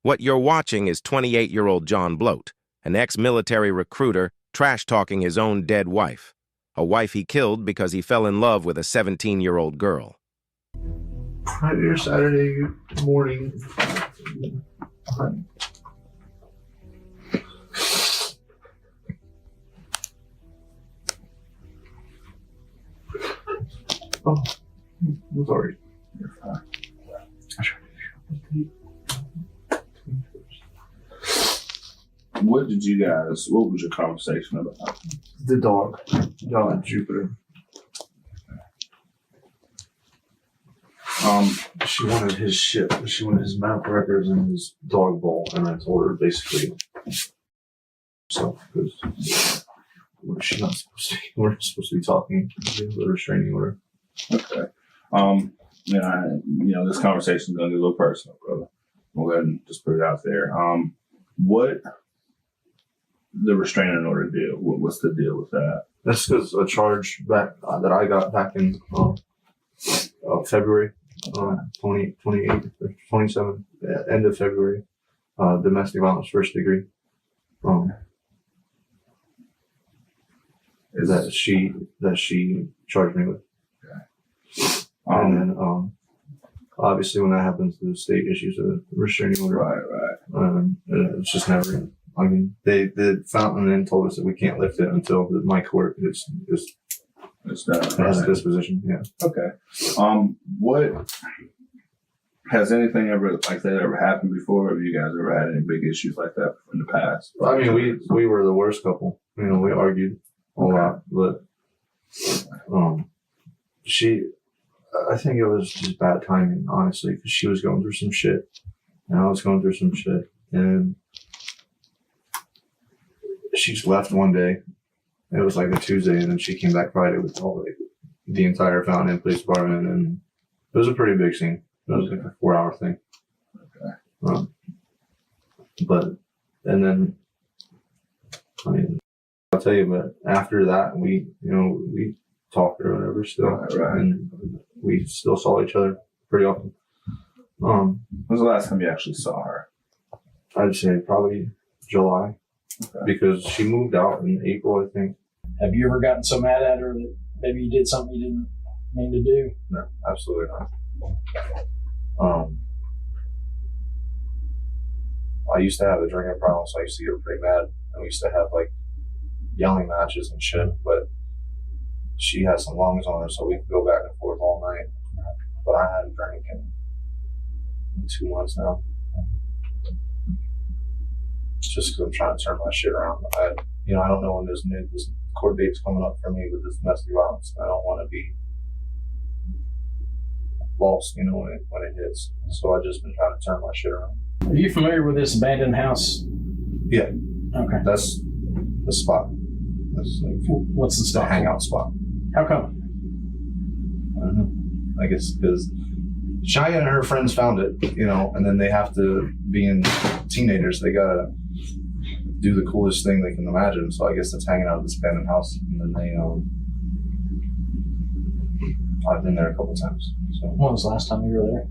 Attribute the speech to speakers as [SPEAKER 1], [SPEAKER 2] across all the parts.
[SPEAKER 1] What you're watching is 28-year-old John Bloat, an ex-military recruiter trash-talking his own dead wife, a wife he killed because he fell in love with a 17-year-old girl.
[SPEAKER 2] Friday or Saturday morning. Oh, I'm sorry. You're fine.
[SPEAKER 3] What was your conversation about?
[SPEAKER 2] The dog, Jupiter. She wanted his shit. She wanted his medical records and his dog bowl, and I told her basically, so because she's not supposed to. We're supposed to be talking. The restraining order.
[SPEAKER 3] Okay. This conversation is gonna get a little personal, brother. We'll go ahead and just put it out there. What the restraining order deal? What's the deal with that?
[SPEAKER 2] That's because a charge back that I got back in February, 28th or 27th, end of February, domestic violence first degree. That she charged me with.
[SPEAKER 3] Okay.
[SPEAKER 2] And then obviously when that happens, the state issues a restraining order.
[SPEAKER 3] Right.
[SPEAKER 2] It's just never. I mean, they found and then told us that we can't lift it until my court is has a disposition. Yeah.
[SPEAKER 3] Okay. What has anything ever like that ever happened before? Have you guys ever had any big issues like that in the past?
[SPEAKER 2] I mean, we were the worst couple. You know, we argued a lot, but I think it was just bad timing, honestly, because she was going through some shit, and I was going through some shit, and she just left one day. It was like a Tuesday, and then she came back Friday with the entire Fountain Inn Police Department, and it was a pretty big scene. It was like a 4-hour thing.
[SPEAKER 3] Okay.
[SPEAKER 2] And then, I mean, I'll tell you, but after that, we talked or whatever still,
[SPEAKER 3] right.
[SPEAKER 2] And we still saw each other pretty often.
[SPEAKER 3] When was the last time you actually saw her?
[SPEAKER 2] I'd say probably July,
[SPEAKER 3] okay.
[SPEAKER 2] Because she moved out in April, I think.
[SPEAKER 4] Have you ever gotten so mad at her that maybe you did something you didn't mean to do?
[SPEAKER 2] No, absolutely not. I used to have a drinking problem, so I used to get pretty mad, and we used to have like yelling matches and shit, but she had some lungs on her, so we could go back and forth all night. But I hadn't drank in 2 months now. It's just because I'm trying to turn my shit around. I don't know when this court date's coming up for me with this domestic violence. I don't want to be lost, when it hits. So I've just been trying to turn my shit around.
[SPEAKER 4] Are you familiar with this abandoned house?
[SPEAKER 2] Yeah.
[SPEAKER 4] Okay.
[SPEAKER 2] That's the spot. That's like
[SPEAKER 4] what's the
[SPEAKER 2] the
[SPEAKER 4] spot?
[SPEAKER 2] hangout spot.
[SPEAKER 4] How come?
[SPEAKER 2] I don't know. I guess because Shia and her friends found it, and then they have to, being teenagers, they gotta do the coolest thing they can imagine. So I guess it's hanging out at this abandoned house, and then they, I've been there a couple times. So
[SPEAKER 4] When was the last time you were there?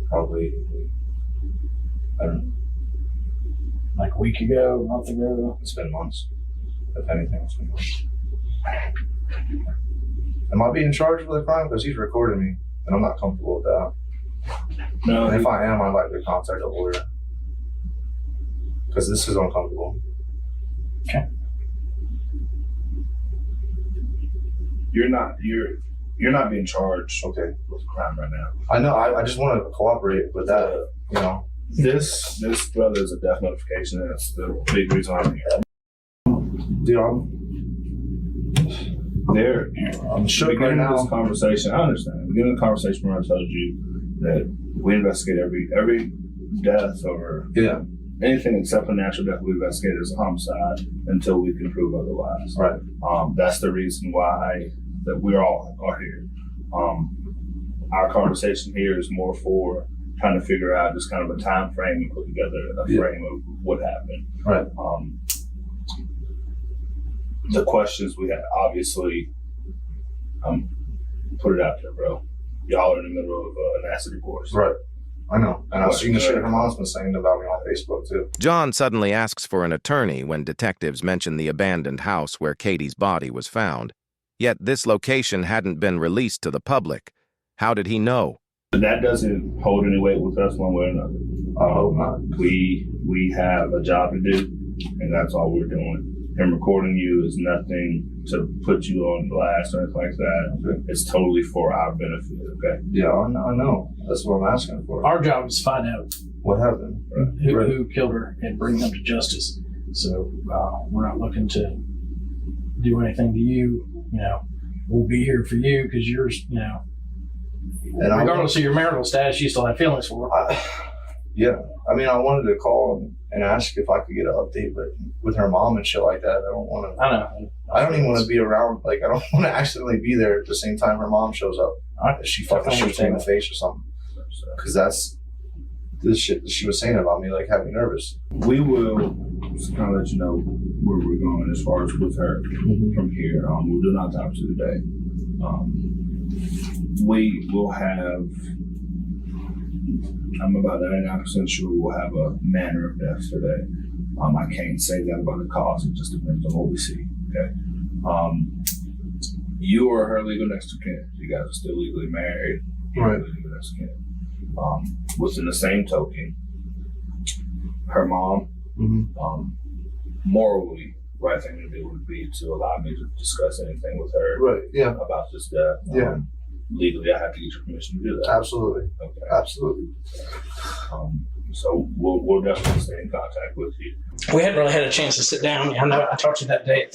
[SPEAKER 2] probably, I don't know.
[SPEAKER 4] Like a week ago, a month ago?
[SPEAKER 2] It's been months. If anything, it's been months. Am I being charged with a crime? Because he's recording me, and I'm not comfortable with that.
[SPEAKER 3] No.
[SPEAKER 2] And if I am, I'd like to contact a lawyer. Because this is uncomfortable.
[SPEAKER 4] Okay.
[SPEAKER 3] You're not being charged.
[SPEAKER 2] Okay.
[SPEAKER 3] With a crime right now.
[SPEAKER 2] I know. I just want to cooperate with that.
[SPEAKER 3] This brother is a death notification. That's the big reason I'm here.
[SPEAKER 2] Dude, I'm shook right
[SPEAKER 3] Beginning
[SPEAKER 2] now.
[SPEAKER 3] this conversation, I understand. Beginning of the conversation where I told you that we investigate every death or anything except a natural death we investigate as a homicide until we can prove otherwise.
[SPEAKER 2] Right.
[SPEAKER 3] That's the reason why that we all are here. Our conversation here is more for trying to figure out just kind of a time frame and put together a frame of what happened.
[SPEAKER 2] Right.
[SPEAKER 3] The questions we had, obviously, put it out there, bro. Y'all are in the middle of an acid divorce.
[SPEAKER 2] Right. I know. And I've seen the shit her mom's been saying about me on Facebook, too.
[SPEAKER 1] John suddenly asks for an attorney when detectives mention the abandoned house where Katie's body was found. Yet this location hadn't been released to the public. How did he know?
[SPEAKER 3] That doesn't hold any weight with us one way or another.
[SPEAKER 2] I hope not.
[SPEAKER 3] We have a job to do, and that's all we're doing. Him recording you is nothing to put you on blast or anything like that.
[SPEAKER 2] Okay.
[SPEAKER 3] It's totally for our benefit, okay?
[SPEAKER 2] Yeah, I know. That's what I'm asking for.
[SPEAKER 4] Our job is to find out
[SPEAKER 2] What happened?
[SPEAKER 4] who killed her and bring them to justice. So we're not looking to do anything to you. You know, we'll be here for you because you're, you know,
[SPEAKER 2] And
[SPEAKER 4] regardless of your marital status, you still have feelings for her.
[SPEAKER 2] Yeah. I mean, I wanted to call and ask if I could get an update, but with her mom and shit like that, I don't want to.
[SPEAKER 4] I know.
[SPEAKER 2] I don't even want to be around. Like, I don't want to accidentally be there at the same time her mom shows up. She fucking shoots me in the face or something. Because that's the shit that she was saying about me, like, had me nervous.
[SPEAKER 3] We will just kind of let you know where we're going as far as with her from here. We'll do an autopsy today. We will have, I'm about 99% sure we'll have a manner of death today. I can't say that about the cause. It just depends on what we see. Okay. You are her legal next of kin. You guys are still legally married.
[SPEAKER 2] Right.
[SPEAKER 3] Legal next of kin. Within the same token, her mom, morally, right thing to do would be to allow me to discuss anything with her
[SPEAKER 2] Right. Yeah.
[SPEAKER 3] about this death.
[SPEAKER 2] Yeah.
[SPEAKER 3] Legally, I have to get your permission to do that.
[SPEAKER 2] Absolutely.
[SPEAKER 3] Okay.
[SPEAKER 2] Absolutely.
[SPEAKER 3] So we'll definitely stay in contact with you.
[SPEAKER 4] We hadn't really had a chance to sit down. I know I talked to you that day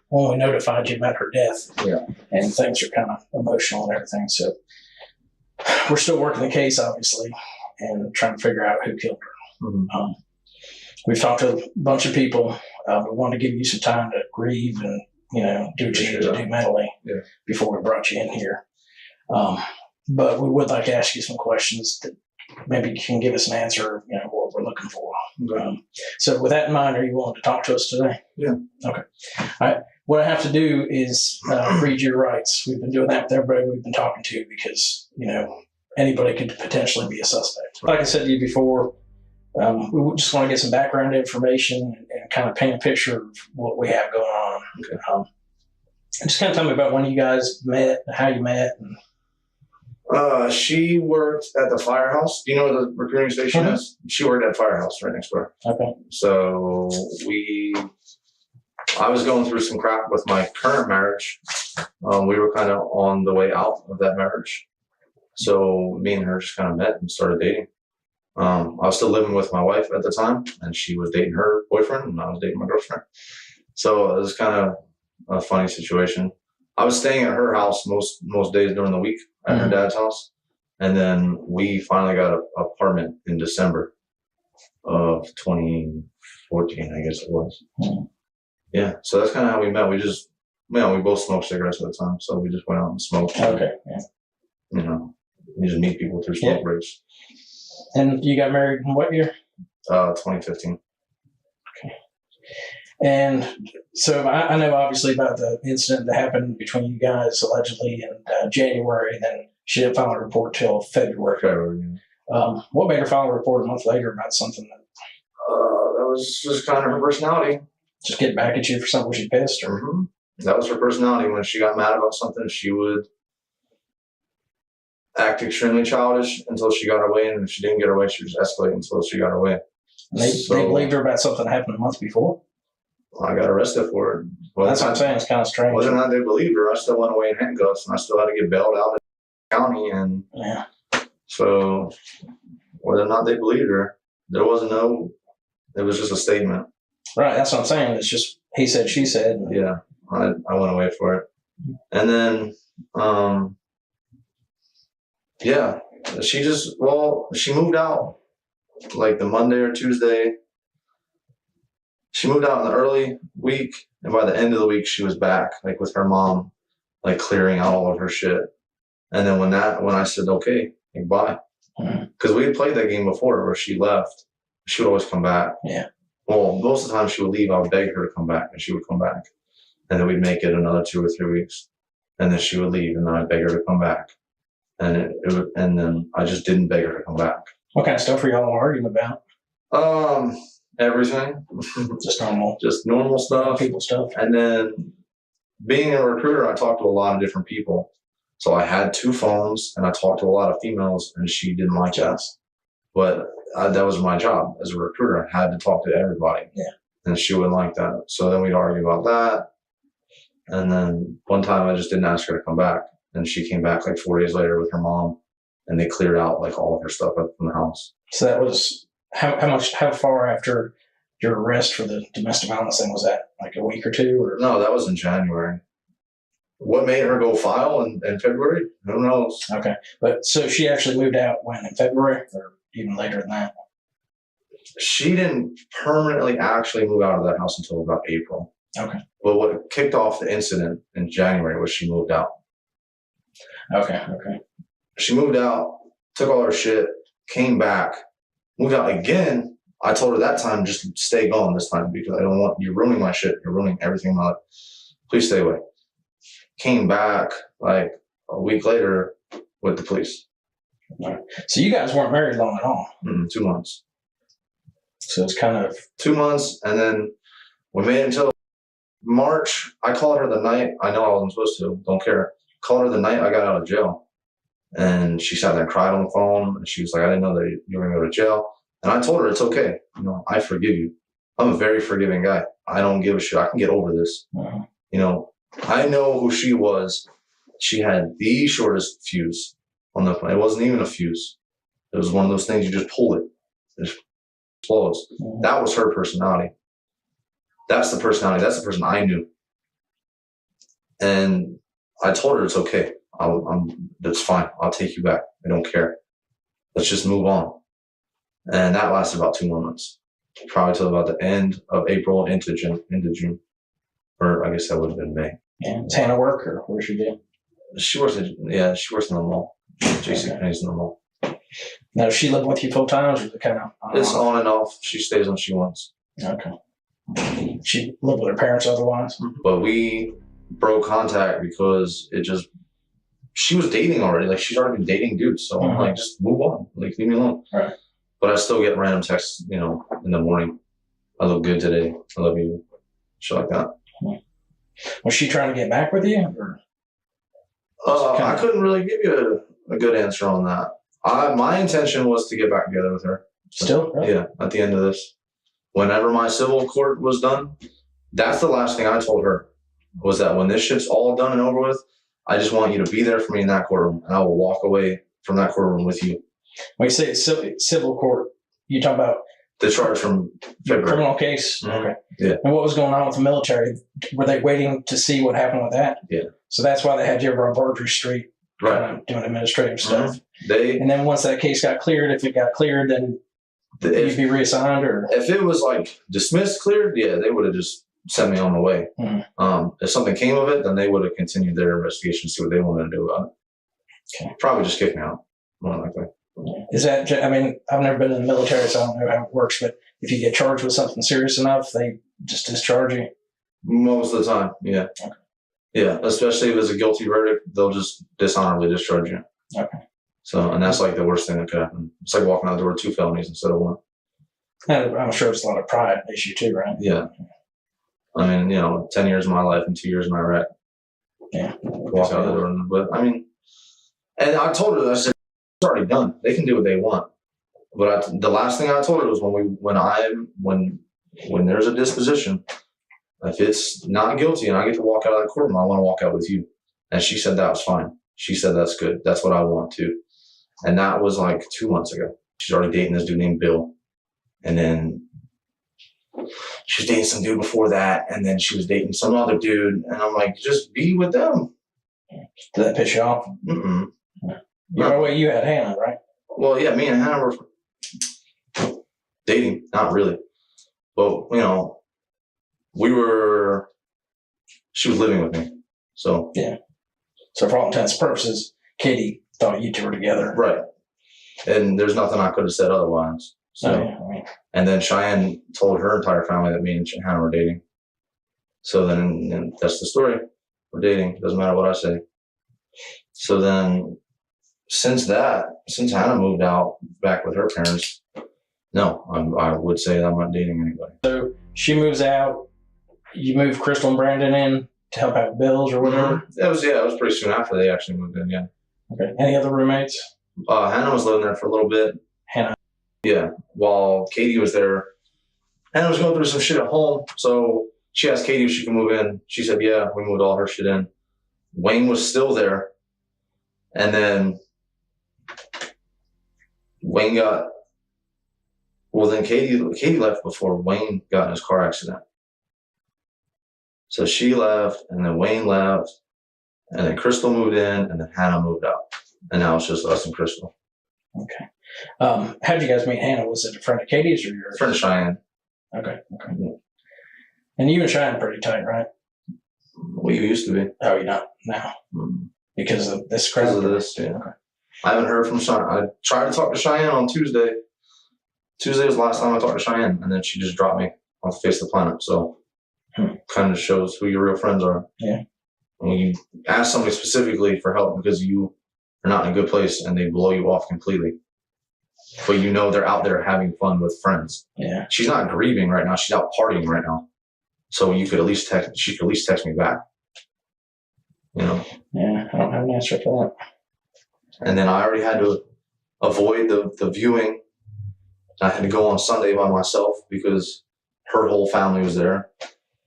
[SPEAKER 4] when we notified you about her death.
[SPEAKER 2] Yeah.
[SPEAKER 4] And things are kind of emotional and everything. So we're still working the case, obviously, and trying to figure out who killed her. We've talked to a bunch of people. We want to give you some time to grieve and, you know, do what you need to do mentally before we brought you in here. But we would like to ask you some questions that maybe you can give us an answer, you know, what we're looking for. So with that in mind, are you willing to talk to us today?
[SPEAKER 2] Yeah.
[SPEAKER 4] Okay. All right. What I have to do is read your rights. We've been doing that with everybody we've been talking to because, you know, anybody could potentially be a suspect. Like I said to you before, we just want to get some background information and kind of paint a picture of what we have going on. Okay. Just kind of tell me about when you guys met, how you met. And
[SPEAKER 2] she worked at the firehouse. Do you know where the recruiting station is? She worked at firehouse right next door.
[SPEAKER 4] Okay.
[SPEAKER 2] So I was going through some crap with my current marriage. We were kind of on the way out of that marriage. So me and her just kind of met and started dating. I was still living with my wife at the time, and she was dating her boyfriend, and I was dating my girlfriend. So it was kind of a funny situation. I was staying at her house most days during the week at her dad's house. And then we finally got an apartment in December of 2014, I guess it was. Yeah. So that's kind of how we met. We just, we both smoked cigarettes at the time. So we just went out and smoked.
[SPEAKER 4] Okay. Yeah.
[SPEAKER 2] You know, you just meet people through smoke breaks.
[SPEAKER 4] And you got married in what year?
[SPEAKER 2] 2015.
[SPEAKER 4] Okay. And so I know obviously about the incident that happened between you guys allegedly in January, and then she didn't file a report till February. What made her file a report a month later about something that?
[SPEAKER 2] That was just kind of her personality.
[SPEAKER 4] Just get back at you for something she pissed or?
[SPEAKER 2] That was her personality. When she got mad about something, she would act extremely childish until she got her way, and if she didn't get her way, she would just escalate until she got her way.
[SPEAKER 4] They believed her about something that happened a month before?
[SPEAKER 2] I got arrested for it.
[SPEAKER 4] That's what I'm saying. It's kind of strange.
[SPEAKER 2] Whether or not they believed her, I still went away in handcuffs, and I still had to get bailed out of the county. And so whether or not they believed her, there wasn't it was just a statement. Right.
[SPEAKER 4] That's what I'm saying. It's just he said, she said.
[SPEAKER 2] Yeah. I went away for it. And then, she moved out like the Monday or Tuesday. She moved out in the early week, and by the end of the week, she was back, like with her mom, like clearing out all of her shit. And then when I said, okay, like, bye. Because we had played that game before where she left. She would always come back. Yeah. Well, most of the time she would leave, I would beg her to come back, and she would come back. And then we'd make it another 2 or 3 weeks. And then she would leave, and then I'd beg her to come back. And then I just didn't beg her to come back.
[SPEAKER 4] What kind of stuff were y'all arguing about?
[SPEAKER 2] Everything. Just normal stuff.
[SPEAKER 4] People stuff.
[SPEAKER 2] And then being a recruiter, I talked to a lot of different people. So I had 2 phones and I talked to a lot of females, and she didn't like that. But that was my job as a recruiter. I had to talk to everybody.
[SPEAKER 4] Yeah.
[SPEAKER 2] And she wouldn't like that. So then we'd argue about that. And then one time I just didn't ask her to come back. And she came back like 4 days later with her mom, and they cleared out like all of her stuff up from the house.
[SPEAKER 4] So that was how far after your arrest for the domestic violence thing was that? Like a week or 2? Or
[SPEAKER 2] no, that was in January. What made her go file in February? Who knows?
[SPEAKER 4] Okay. But so she actually moved out when, in February or even later than that?
[SPEAKER 2] She didn't permanently actually move out of that house until about April.
[SPEAKER 4] Okay.
[SPEAKER 2] But what kicked off the incident in January was she moved out.
[SPEAKER 4] Okay.
[SPEAKER 2] She moved out, took all her shit, came back, moved out again. I told her that time, just stay gone this time because I don't want you ruining my shit. You're ruining everything in my life. Please stay away. Came back like a week later with the police.
[SPEAKER 4] Right. So you guys weren't married long at all?
[SPEAKER 2] 2 months.
[SPEAKER 4] So it's kind of
[SPEAKER 2] 2 months, and then we made it until March. I called her the night. I know I wasn't supposed to. Don't care. Called her the night I got out of jail. And she sat there and cried on the phone. And she was like, I didn't know that you were going to go to jail. And I told her, it's okay. You know, I forgive you. I'm a very forgiving guy. I don't give a shit. I can get over this.
[SPEAKER 4] uh
[SPEAKER 2] You know, I know who she was. She had the shortest fuse on the phone. It wasn't even a fuse. It was one of those things you just pull it. It explodes. That was her personality. That's the personality. That's the person I knew. And I told her it's okay. That's fine. I'll take you back. I don't care. Let's just move on. And that lasted about 2 more months, probably till about the end of April into June. Or I guess that would have been May.
[SPEAKER 4] Yeah. Does Hannah work, or where she do?
[SPEAKER 2] She works in the mall. JCPenney's in the mall.
[SPEAKER 4] Now, does she live with you full time, or is it kind of
[SPEAKER 2] It's on and off. She stays when she wants.
[SPEAKER 4] Okay. She lived with her parents otherwise?
[SPEAKER 2] But we broke contact because she was dating already. Like, she's already been dating dudes. So I'm like, just move on. Like, leave me alone.
[SPEAKER 4] Right.
[SPEAKER 2] But I still get random texts, you know, in the morning. I look good today. I love you. Shit like that.
[SPEAKER 4] Was she trying to get back with you? Or
[SPEAKER 2] I couldn't really give you a good answer on that. My intention was to get back together with her.
[SPEAKER 4] Still? Really?
[SPEAKER 2] Yeah, at the end of this. Whenever my civil court was done, that's the last thing I told her, was that when this shit's all done and over with, I just want you to be there for me in that courtroom, and I will walk away from that courtroom with you.
[SPEAKER 4] When you say civil court, you talk about
[SPEAKER 2] The charge from
[SPEAKER 4] your
[SPEAKER 2] February.
[SPEAKER 4] criminal case? Okay.
[SPEAKER 2] Yeah.
[SPEAKER 4] And what was going on with the military? Were they waiting to see what happened with that?
[SPEAKER 2] Yeah.
[SPEAKER 4] So that's why they had you over on Burgery Street
[SPEAKER 2] Right.
[SPEAKER 4] doing administrative stuff.
[SPEAKER 2] They
[SPEAKER 4] And then once that case got cleared, if it got cleared, then you'd be reassigned, or
[SPEAKER 2] if it was like dismissed, cleared, yeah, they would have just sent me on the way. If something came of it, then they would have continued their investigation, see what they wanted to do about it.
[SPEAKER 4] Okay.
[SPEAKER 2] Probably just kick me out, more likely.
[SPEAKER 4] is that? I mean, I've never been in the military, so I don't know how it works. But if you get charged with something serious enough, they just discharge you.
[SPEAKER 2] Most of the time, yeah.
[SPEAKER 4] Okay.
[SPEAKER 2] Yeah, especially if it's a guilty verdict, they'll just dishonorably discharge you.
[SPEAKER 4] Okay.
[SPEAKER 2] So, and that's like the worst thing that could happen. It's like walking out the door with 2 felonies instead of 1.
[SPEAKER 4] And I'm sure it's a lot of pride issue too, right?
[SPEAKER 2] Yeah. I mean, you know, 10 years of my life and 2 years in Iraq.
[SPEAKER 4] Yeah.
[SPEAKER 2] Walk out the door. But I mean, and I told her, I said, it's already done. They can do what they want. But the last thing I told her was when there's a disposition, if it's not guilty and I get to walk out of that courtroom, I want to walk out with you. And she said that was fine. She said that's good. That's what I want too. And that was like 2 months ago. She's already dating this dude named Bill. And then she was dating some dude before that. And then she was dating some other dude. And I'm like, just be with them.
[SPEAKER 4] Did that piss you off?
[SPEAKER 2] Mm-mm.
[SPEAKER 4] You had Hannah, right?
[SPEAKER 2] Well, yeah, me and Hannah were dating. Not really. But, you know, she was living with me. So.
[SPEAKER 4] Yeah. So for all intents and purposes, Katie thought you two were together.
[SPEAKER 2] Right. And there's nothing I could have said otherwise. So.
[SPEAKER 4] Oh, yeah, I mean,
[SPEAKER 2] and then Cheyenne told her entire family that me and Hannah were dating. So then that's the story. We're dating. Doesn't matter what I say. So then since Hannah moved out back with her parents, no, I would say I'm not dating anybody.
[SPEAKER 4] So she moves out. You move Crystal and Brandon in to help out with bills or whatever.
[SPEAKER 2] It was pretty soon after they actually moved in. Yeah.
[SPEAKER 4] Okay. Any other roommates?
[SPEAKER 2] Hannah was living there for a little bit.
[SPEAKER 4] Hannah.
[SPEAKER 2] Yeah. While Katie was there, Hannah was going through some shit at home, so she asked Katie if she could move in. She said, "Yeah." We moved all her shit in. Wayne was still there, and then Wayne got. Well, then Katie left before Wayne got in his car accident. So she left, and then Wayne left, and then Crystal moved in, and then Hannah moved out. And now it's just us and Crystal.
[SPEAKER 4] Okay. How did you guys meet Hannah? Was it a friend of Katie's or yours?
[SPEAKER 2] Friend of Cheyenne.
[SPEAKER 4] Okay. And you and Cheyenne are pretty tight, right?
[SPEAKER 2] We used to be.
[SPEAKER 4] Oh, you're not now? Because of this crowd?
[SPEAKER 2] Because of this, yeah.
[SPEAKER 4] Okay.
[SPEAKER 2] I haven't heard from Cheyenne. I tried to talk to Cheyenne on Tuesday. Tuesday was the last time I talked to Cheyenne, and then she just dropped me off the face of the planet. So kind of shows who your real friends are.
[SPEAKER 4] Yeah.
[SPEAKER 2] When you ask somebody specifically for help because you are not in a good place and they blow you off completely, but you know they're out there having fun with friends.
[SPEAKER 4] Yeah.
[SPEAKER 2] She's not grieving right now. She's out partying right now. So you could at least text. She could at least text me back. You know.
[SPEAKER 4] Yeah, I don't have an answer for that.
[SPEAKER 2] And then I already had to avoid the viewing. I had to go on Sunday by myself because her whole family was there.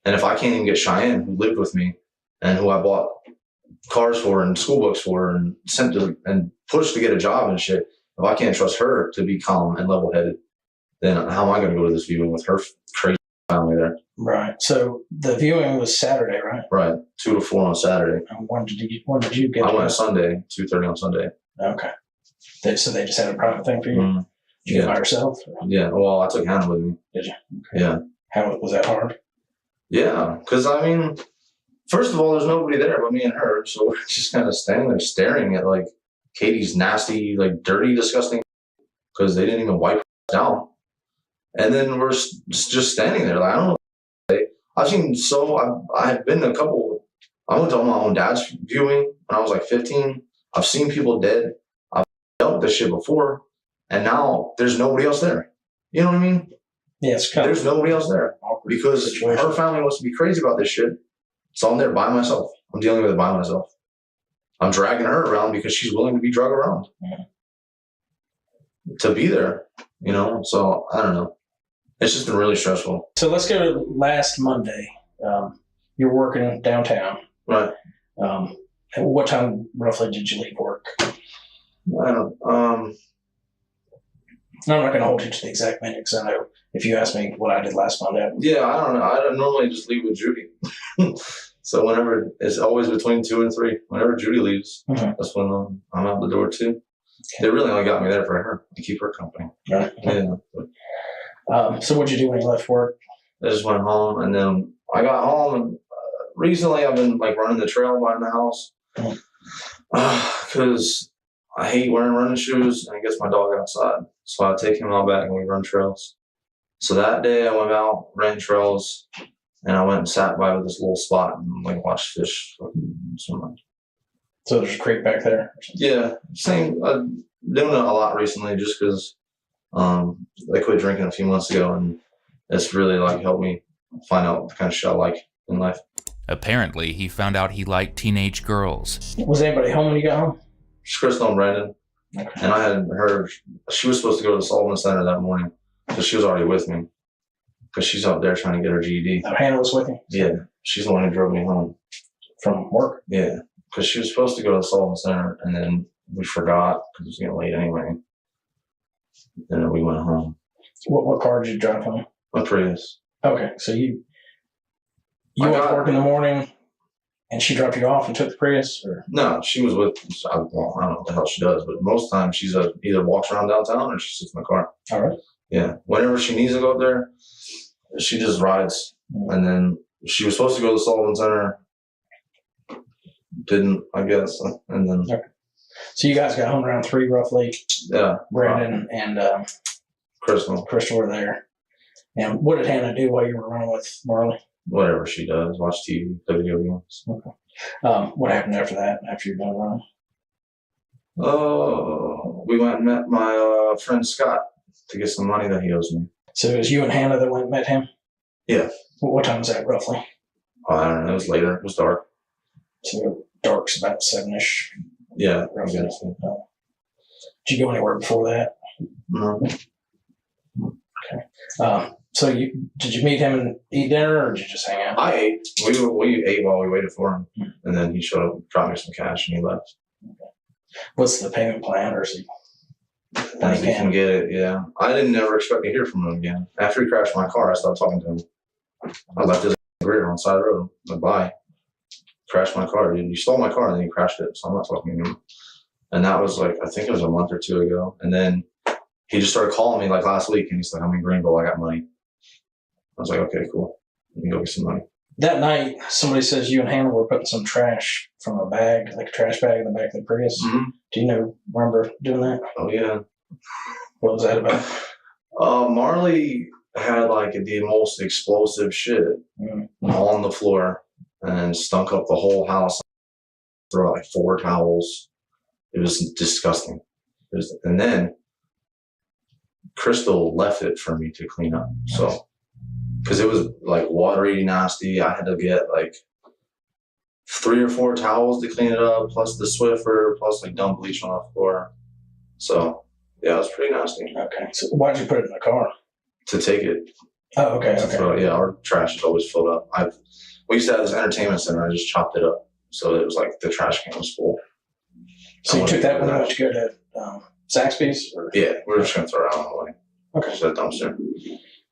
[SPEAKER 2] And if I can't even get Cheyenne, who lived with me and who I bought cars for and school books for and sent to and pushed to get a job and shit, if I can't trust her to be calm and level-headed, then how am I going to go to this viewing with her crazy family there?
[SPEAKER 4] Right. So the viewing was Saturday, right?
[SPEAKER 2] Right. 2 to 4 on Saturday.
[SPEAKER 4] And when did you get
[SPEAKER 2] I
[SPEAKER 4] to
[SPEAKER 2] went
[SPEAKER 4] it?
[SPEAKER 2] Sunday, 2:30 on Sunday.
[SPEAKER 4] Okay. So they just had a private thing for you?
[SPEAKER 2] Mm,
[SPEAKER 4] Did you go by yourself? Or?
[SPEAKER 2] yeah. Well, I took Hannah with me.
[SPEAKER 4] Did you? Okay.
[SPEAKER 2] Yeah.
[SPEAKER 4] How was that hard?
[SPEAKER 2] Yeah. Because, I mean, first of all, there's nobody there but me and her. So we're just kind of standing there staring at, like, Katie's nasty, like, dirty, disgusting, because they didn't even wipe her down. And then we're just standing there. Like, I don't know. I've seen I've been to a couple. I went to my own dad's viewing when I was like 15. I've seen people dead. I've dealt with this shit before. And now there's nobody else there. You know what I mean?
[SPEAKER 4] Yeah, it's kind
[SPEAKER 2] There's nobody else there because her family wants to be crazy about this shit. So I'm there by myself. I'm dealing with it by myself. I'm dragging her around because she's willing to be dragged around.
[SPEAKER 4] Yeah.
[SPEAKER 2] To be there, you know? So I don't know. It's just been really stressful.
[SPEAKER 4] So let's go to last Monday. You're working downtown.
[SPEAKER 2] Right.
[SPEAKER 4] At what time roughly did you leave work?
[SPEAKER 2] I don't.
[SPEAKER 4] I'm not going to hold you to the exact minute because I know if you ask me what I did last Monday.
[SPEAKER 2] Yeah, I don't know. I don't normally just leave with Judy. So whenever it's always between 2 and 3. Whenever Judy leaves, that's when I'm out the door too. Okay. They really only got me there for her to keep her company.
[SPEAKER 4] Right.
[SPEAKER 2] Yeah.
[SPEAKER 4] So what'd you do when you left work?
[SPEAKER 2] I just went home, and then I got home, and recently I've been like running the trail behind the house because I hate wearing running shoes, and it gets my dog outside. So I take him out back and we run trails. So that day I went out, ran trails, and I went and sat by this little spot and like watched fish swim.
[SPEAKER 4] So there's a creek back there?
[SPEAKER 2] Yeah, same. I'm doing it a lot recently just because I quit drinking a few months ago, and it's really like helped me find out the kind of shit I like in life.
[SPEAKER 5] Apparently, he found out he liked teenage girls.
[SPEAKER 4] Was anybody home when you got home?
[SPEAKER 2] Just Crystal and Brandon. Okay. And I had heard she was supposed to go to the Sullivan Center that morning, so she was already with me because she's up there trying to get her GED.
[SPEAKER 4] Oh, Hannah was with you?
[SPEAKER 2] Yeah, she's the one who drove me home.
[SPEAKER 4] From work?
[SPEAKER 2] Yeah, because she was supposed to go to the Sullivan Center, and then we forgot because it was getting late anyway. And then we went home.
[SPEAKER 4] What car did you drive home?
[SPEAKER 2] A Prius.
[SPEAKER 4] Okay, so you went to work in the morning, and she dropped you off and took the Prius? Or?
[SPEAKER 2] No, she was with, I don't know what the hell she does, but most of the time she's either walks around downtown or she sits in the car.
[SPEAKER 4] All right.
[SPEAKER 2] Yeah. Whenever she needs to go up there, she just rides. And then she was supposed to go to the Sullivan Center. Didn't, I guess. And then. Okay.
[SPEAKER 4] So you guys got home around 3 roughly.
[SPEAKER 2] Yeah.
[SPEAKER 4] Brandon and Crystal were there. And what did Hannah do while you were running with Marley?
[SPEAKER 2] Whatever she does, watch TV, play video games.
[SPEAKER 4] Okay. What happened after that, after you're done running?
[SPEAKER 2] We went and met my friend Scott to get some money that he owes me.
[SPEAKER 4] So it was you and Hannah that went and met him?
[SPEAKER 2] Yeah.
[SPEAKER 4] What time was that roughly?
[SPEAKER 2] I don't know. It was later. It was dark.
[SPEAKER 4] So dark's about 7-ish.
[SPEAKER 2] Yeah.
[SPEAKER 4] Roughly. Did you go anywhere before that?
[SPEAKER 2] No.
[SPEAKER 4] Okay. So did you meet him and eat dinner, or did you just hang out?
[SPEAKER 2] I ate. We ate while we waited for him, and then he showed up, dropped me some cash, and he left.
[SPEAKER 4] Okay. What's the payment plan, or is he?
[SPEAKER 2] As he can get it, yeah. I didn't never expect to hear from him again. After he crashed my car, I stopped talking to him. I left his career on the side of the road. Goodbye. Crashed my car, dude. You stole my car, and then you crashed it, so I'm not talking to him. And that was like, I think it was a month or two ago. And then he just started calling me like last week, and he's like, I'm in Greenville, I got money. I was like, okay, cool. Let me go get some money.
[SPEAKER 4] That night, somebody says you and Hannah were putting some trash from a bag, like a trash bag in the back of the Prius.
[SPEAKER 2] Mm-hmm.
[SPEAKER 4] Do you remember doing that?
[SPEAKER 2] Oh, yeah.
[SPEAKER 4] What was that about?
[SPEAKER 2] Marley had like the most explosive shit on the floor and stunk up the whole house. Threw out like 4 towels. It was disgusting. And then Crystal left it for me to clean up. So, because it was like watery, nasty, I had to get like 3 or 4 towels to clean it up, plus the Swiffer, plus like dump bleach on the floor. So, yeah, it was pretty nasty.
[SPEAKER 4] Okay. So why'd you put it in the car?
[SPEAKER 2] To take it.
[SPEAKER 4] Oh, okay.
[SPEAKER 2] So, yeah, our trash is always filled up. We used to have this entertainment center. I just chopped it up. So it was like the trash can was full.
[SPEAKER 4] So you took that when you went to go to Zaxby's? Or?
[SPEAKER 2] Yeah, we were just going to throw it out on the way.
[SPEAKER 4] Okay.
[SPEAKER 2] Just that dumpster.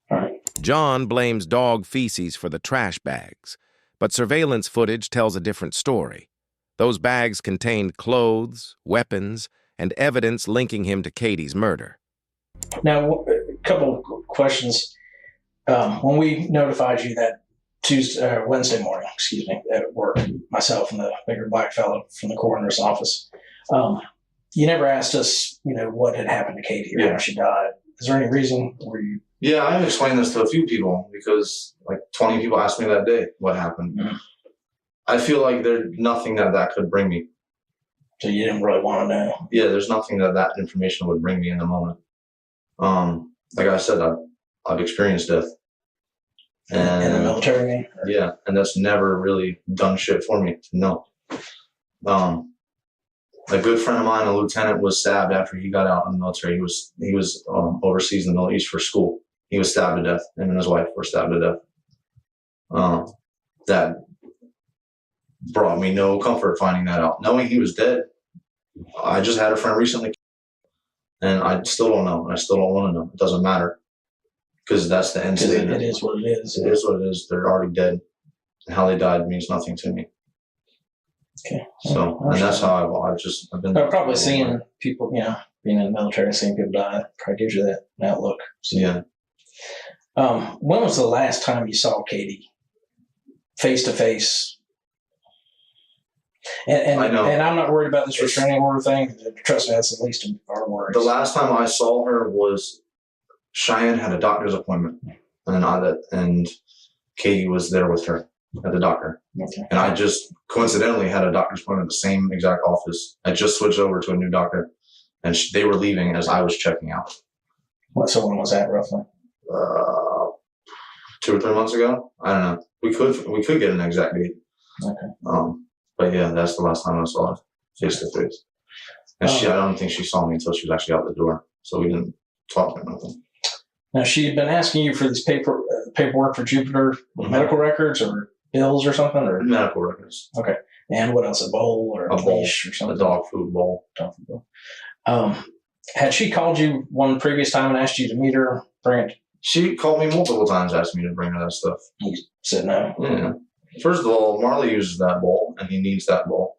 [SPEAKER 4] All right.
[SPEAKER 1] John blames dog feces for the trash bags, but surveillance footage tells a different story. Those bags contained clothes, weapons, and evidence linking him to Katie's murder.
[SPEAKER 4] Now, a couple of questions. When we notified you that Wednesday morning, at work, myself and the bigger black fellow from the coroner's office, you never asked us, what had happened to Katie or how she died. Is there any reason where you?
[SPEAKER 2] Yeah, I've explained this to a few people because like 20 people asked me that day what happened. Mm-hmm. I feel like there's nothing that could bring me.
[SPEAKER 4] So you didn't really want to know?
[SPEAKER 2] Yeah, there's nothing that information would bring me in the moment. Like I said, I've experienced death. And,
[SPEAKER 4] in the military?
[SPEAKER 2] Yeah, and that's never really done shit for me. No. A good friend of mine, a lieutenant, was stabbed after he got out in the military. He was overseas in the Middle East for school. He was stabbed to death. Him and his wife were stabbed to death. That brought me no comfort finding that out. Knowing he was dead, I just had a friend recently, and I still don't know, and I still don't want to know. It doesn't matter, because that's the end state.
[SPEAKER 4] It is what it is.
[SPEAKER 2] It is what it is. They're already dead, and how they died means nothing to me.
[SPEAKER 4] Okay.
[SPEAKER 2] So, and that's how I've been.
[SPEAKER 4] I've probably seen people, being in the military, seeing people die, probably gives you that outlook. So,
[SPEAKER 2] yeah.
[SPEAKER 4] When was the last time you saw Katie face to face? And I know. And I'm not worried about this restraining order thing. Trust me, that's the least of our worries.
[SPEAKER 2] The last time I saw her was Cheyenne had a doctor's appointment, and Katie was there with her at the doctor.
[SPEAKER 4] Okay.
[SPEAKER 2] And I just coincidentally had a doctor's appointment at the same exact office. I just switched over to a new doctor, and they were leaving as I was checking out.
[SPEAKER 4] So when was that roughly?
[SPEAKER 2] 2 or 3 months ago. I don't know. We could get an exact date.
[SPEAKER 4] Okay.
[SPEAKER 2] But yeah, that's the last time I saw her face to face. And I don't think she saw me until she was actually out the door. So we didn't talk or nothing.
[SPEAKER 4] Now, she had been asking you for this paperwork for Jupiter, medical records or bills or something? Or
[SPEAKER 2] medical records.
[SPEAKER 4] Okay. And what else? A bowl or a leash or something?
[SPEAKER 2] A dog food bowl.
[SPEAKER 4] Dog food bowl. Had she called you one previous time and asked you to meet her, bring it?
[SPEAKER 2] She called me multiple times, asked me to bring her that stuff.
[SPEAKER 4] You said no?
[SPEAKER 2] Yeah. First of all, Marley uses that bowl, and he needs that bowl.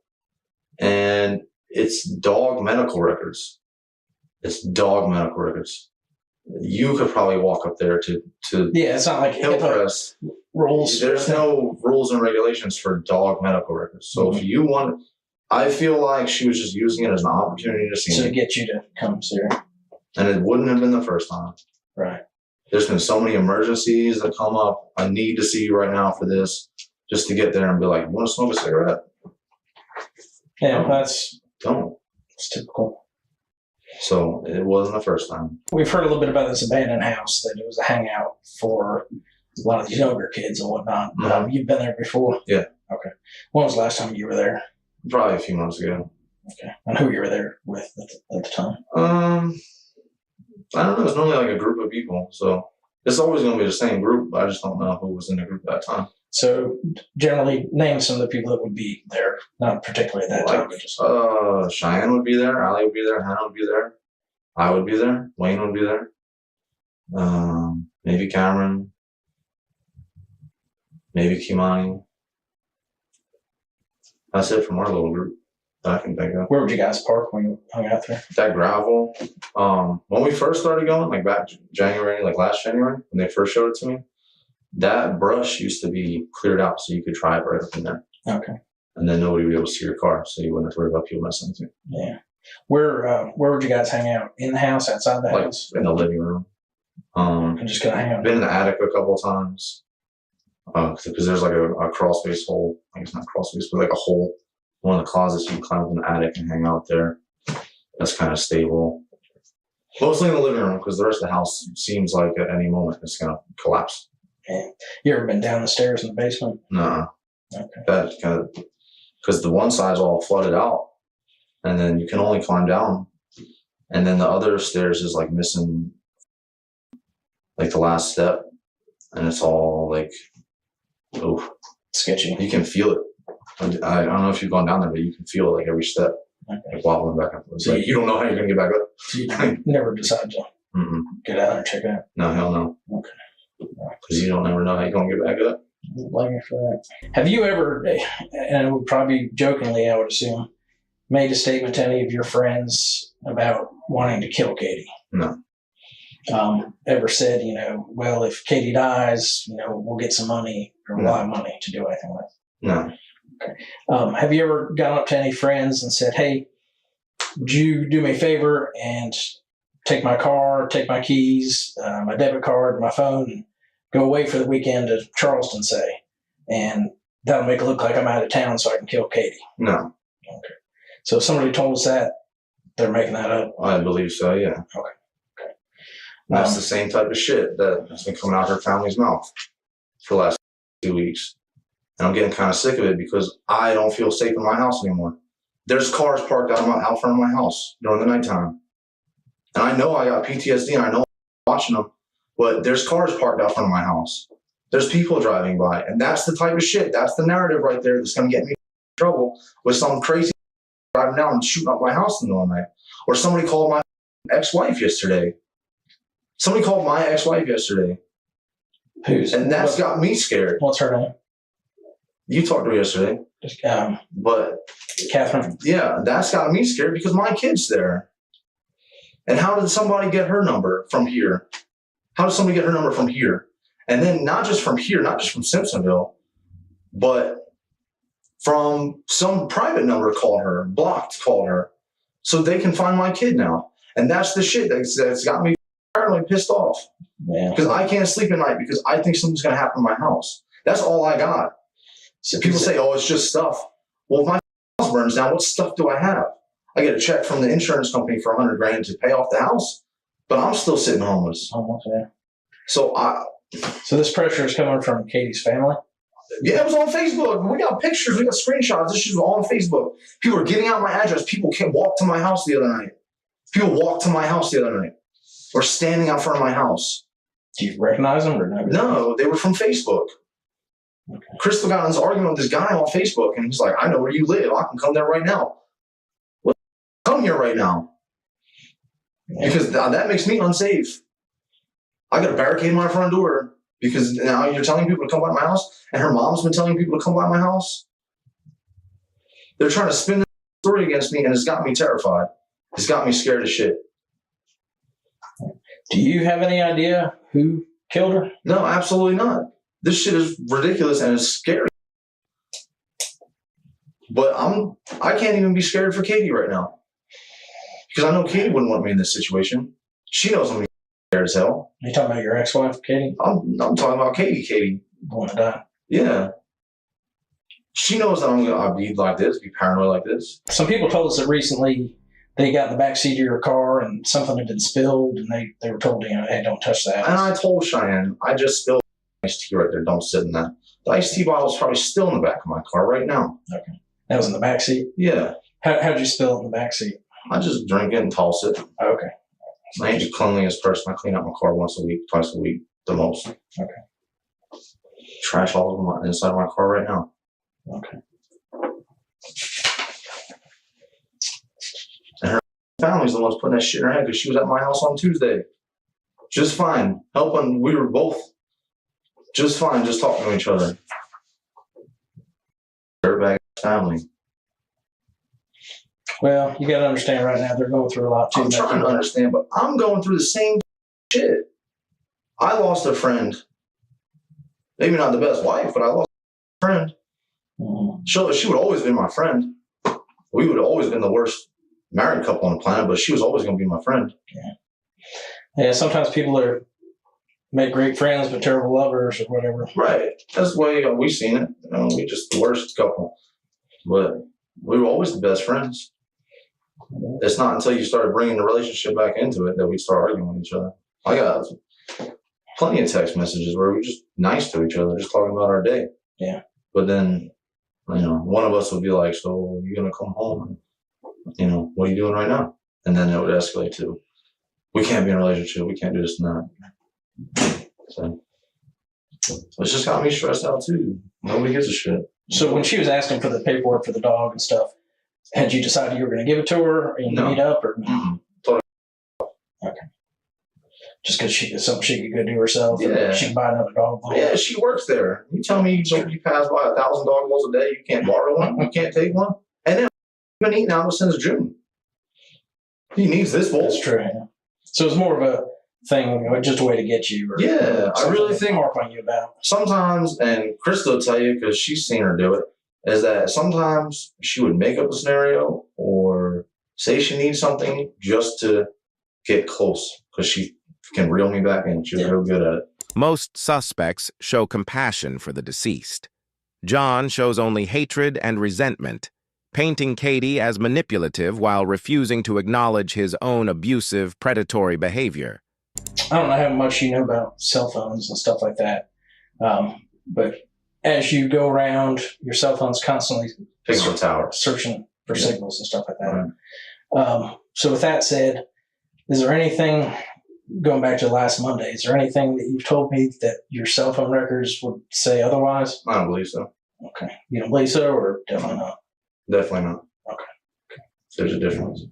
[SPEAKER 2] And it's dog medical records. It's dog medical records. You could probably walk up there to
[SPEAKER 4] yeah, it's not like
[SPEAKER 2] Hillcrest
[SPEAKER 4] rules.
[SPEAKER 2] There's no rules and regulations for dog medical records. So if you want, I feel like she was just using it as an opportunity to see me.
[SPEAKER 4] To get you to come see her.
[SPEAKER 2] And it wouldn't have been the first time.
[SPEAKER 4] Right.
[SPEAKER 2] There's been so many emergencies that come up. I need to see you right now for this. Just to get there and be like, you want to smoke a cigarette?
[SPEAKER 4] Yeah,
[SPEAKER 2] Don't.
[SPEAKER 4] It's typical.
[SPEAKER 2] So it wasn't the first time.
[SPEAKER 4] We've heard a little bit about this abandoned house, that it was a hangout for a lot of these younger kids and whatnot. You've been there before?
[SPEAKER 2] Yeah.
[SPEAKER 4] Okay. When was the last time you were there?
[SPEAKER 2] Probably a few months ago.
[SPEAKER 4] Okay. And who you were there with at the time?
[SPEAKER 2] I don't know. It's normally like a group of people. So it's always going to be the same group. I just don't know who was in the group at that time.
[SPEAKER 4] So generally, name some of the people that would be there, not particularly at that time. But just...
[SPEAKER 2] Cheyenne would be there. Allie would be there. Hannah would be there. I would be there. Wayne would be there. Maybe Cameron. Maybe Kimani. That's it from our little group that I can think of.
[SPEAKER 4] Where would you guys park when you hung out there?
[SPEAKER 2] That gravel. When we first started going, like back January, like last January, when they first showed it to me, that brush used to be cleared out so you could drive right up in there.
[SPEAKER 4] Okay.
[SPEAKER 2] And then nobody would be able to see your car, so you wouldn't have to worry about people messing with you.
[SPEAKER 4] Yeah. Where would you guys hang out? In the house, outside the house?
[SPEAKER 2] In the living room.
[SPEAKER 4] And just kind of hang out.
[SPEAKER 2] Been in the attic a couple of times. Because there's like a crawl space hole. I guess not crawl space, but like a hole. One of the closets you can climb up in the attic and hang out there. That's kind of stable. Mostly in the living room, because the rest of the house seems like at any moment it's going to collapse.
[SPEAKER 4] Yeah. You ever been down the stairs in the basement?
[SPEAKER 2] No.
[SPEAKER 4] Okay.
[SPEAKER 2] That kind of, because the one side's all flooded out, and then you can only climb down, and then the other stairs is like missing, like the last step, and it's all like, oh,
[SPEAKER 4] sketchy.
[SPEAKER 2] You can feel it. I don't know if you've gone down there, but you can feel it like every step, like wobbling back and forth. So like, you don't know how you're going to get back up.
[SPEAKER 4] So you never decide to get out and check it out?
[SPEAKER 2] No, hell no.
[SPEAKER 4] Okay.
[SPEAKER 2] Because you don't ever know how you're going to get back up.
[SPEAKER 4] Blame you for that. Have you ever, and it would probably be jokingly, I would assume, made a statement to any of your friends about wanting to kill Katie?
[SPEAKER 2] No.
[SPEAKER 4] Ever said, well, if Katie dies, we'll get some money or we'll have money to do anything with?
[SPEAKER 2] No.
[SPEAKER 4] Okay. Have you ever gone up to any friends and said, hey, would you do me a favor and take my car, take my keys, my debit card, my phone, and go away for the weekend to Charleston, say, and that'll make it look like I'm out of town so I can kill Katie?
[SPEAKER 2] No.
[SPEAKER 4] Okay. So if somebody told us that, they're making that up?
[SPEAKER 2] I believe so, yeah.
[SPEAKER 4] Okay.
[SPEAKER 2] That's the same type of shit that's been coming out of her family's mouth for the last 2 weeks. And I'm getting kind of sick of it because I don't feel safe in my house anymore. There's cars parked out front of my house during the nighttime. And I know I got PTSD and I know I'm watching them, but there's cars parked out front of my house. There's people driving by. And that's the type of shit, that's the narrative right there that's going to get me in trouble with some crazy driving down and shooting up my house in the middle of the night. Or somebody called my ex-wife yesterday. And that's got me scared.
[SPEAKER 4] What's her name?
[SPEAKER 2] You talked to her yesterday. But
[SPEAKER 4] Catherine.
[SPEAKER 2] Yeah, that's got me scared because my kid's there. And how did somebody get her number from here? How did somebody get her number from here? And then not just from here, not just from Simpsonville, but from some private number called her, so they can find my kid now. And that's the shit that's got me paranoid, pissed off. Because I can't sleep at night because I think something's going to happen in my house. That's all I got. So people say, oh, it's just stuff. Well, if my house burns down, what stuff do I have? I get a check from the insurance company for $100,000 to pay off the house, but I'm still sitting homeless.
[SPEAKER 4] Yeah.
[SPEAKER 2] So
[SPEAKER 4] this pressure is coming from Katie's family?
[SPEAKER 2] Yeah, it was on Facebook. We got pictures. We got screenshots. This shit was all on Facebook. People were giving out my address. People can't walk to my house the other night. Or standing out front of my house.
[SPEAKER 4] Do you recognize them or not?
[SPEAKER 2] No, they were from Facebook. Okay. Crystal got in this argument with this guy on Facebook, and he's like, I know where you live. I can come there right now. Well, come here right now. Yeah. Because that makes me unsafe. I got to barricade my front door because now you're telling people to come by my house, and her mom's been telling people to come by my house. They're trying to spin the story against me, and it's got me terrified. It's got me scared as shit.
[SPEAKER 4] Do you have any idea who killed her?
[SPEAKER 2] No, absolutely not. This shit is ridiculous and it's scary. But I can't even be scared for Katie right now. Because I know Katie wouldn't want me in this situation. She knows I'm scared as hell.
[SPEAKER 4] Are you talking about your ex-wife, Katie?
[SPEAKER 2] I'm talking about Katie.
[SPEAKER 4] The one that died?
[SPEAKER 2] Yeah. She knows that I'll be like this, be paranoid like this.
[SPEAKER 4] Some people told us that recently they got in the back seat of your car and something had been spilled, and they were told, hey, don't touch that.
[SPEAKER 2] And I told Cheyenne, I just spilled iced tea right there. Don't sit in that. The iced tea bottle is probably still in the back of my car right now.
[SPEAKER 4] Okay. That was in the back seat?
[SPEAKER 2] Yeah.
[SPEAKER 4] How'd you spill it in the back seat?
[SPEAKER 2] I just drink it and toss it.
[SPEAKER 4] Okay.
[SPEAKER 2] I ain't the cleanliest person. I clean out my car once a week, twice a week, the most.
[SPEAKER 4] Okay.
[SPEAKER 2] Trash all over inside my car right now.
[SPEAKER 4] Okay.
[SPEAKER 2] And her family's the ones putting that shit in her head because she was at my house on Tuesday. Just fine. Helping. We were both just fine, just talking to each other. Dirtbag family.
[SPEAKER 4] Well, you got to understand right now, they're going through a lot too.
[SPEAKER 2] I'm trying to understand, but I'm going through the same shit. I lost a friend. Maybe not the best wife, but I lost a friend.
[SPEAKER 4] Mm-hmm.
[SPEAKER 2] She would always be my friend. We would have always been the worst married couple on the planet, but she was always going to be my friend.
[SPEAKER 4] Yeah, sometimes people make great friends but terrible lovers or whatever.
[SPEAKER 2] Right. That's the way we've seen it. We just the worst couple. But we were always the best friends. It's not until you started bringing the relationship back into it that we start arguing with each other. I got plenty of text messages where we're just nice to each other, just talking about our day.
[SPEAKER 4] Yeah.
[SPEAKER 2] But then, one of us would be like, so you're going to come home and, what are you doing right now? And then it would escalate to, we can't be in a relationship. We can't do this and that. So it's just got me stressed out too. Nobody gives a shit.
[SPEAKER 4] So when she was asking for the paperwork for the dog and stuff, had you decided you were going to give it to her and
[SPEAKER 2] No.
[SPEAKER 4] meet up, or
[SPEAKER 2] Totally.
[SPEAKER 4] Okay, just because it's something she could go do herself?
[SPEAKER 2] Yeah.
[SPEAKER 4] She can buy another dog.
[SPEAKER 2] Yeah, she works there. You tell me you pass by 1,000 dog bowls a day, you can't borrow one, you can't take one, and then I've been eating out since June. He needs this bowl.
[SPEAKER 4] That's true. Yeah. So it's more of a thing, just a way to get you. Or,
[SPEAKER 2] Yeah, I really think
[SPEAKER 4] harp on you about.
[SPEAKER 2] Sometimes, and Krista will tell you because she's seen her do it, is that sometimes she would make up a scenario or say she needs something just to get close because she can reel me back in. She's real good at it.
[SPEAKER 1] Most suspects show compassion for the deceased. John shows only hatred and resentment, painting Katie as manipulative while refusing to acknowledge his own abusive, predatory behavior.
[SPEAKER 4] I don't know how much you know about cell phones and stuff like that, but as you go around, your cell phone's constantly
[SPEAKER 2] Pixel tower.
[SPEAKER 4] searching for signals and stuff like that.
[SPEAKER 2] Right.
[SPEAKER 4] So with that said, is there anything, going back to last Monday, is there anything that you've told me that your cell phone records would say otherwise?
[SPEAKER 2] I don't believe so.
[SPEAKER 4] Okay. You don't believe so, or definitely not?
[SPEAKER 2] Definitely not.
[SPEAKER 4] Okay.
[SPEAKER 2] There's a difference.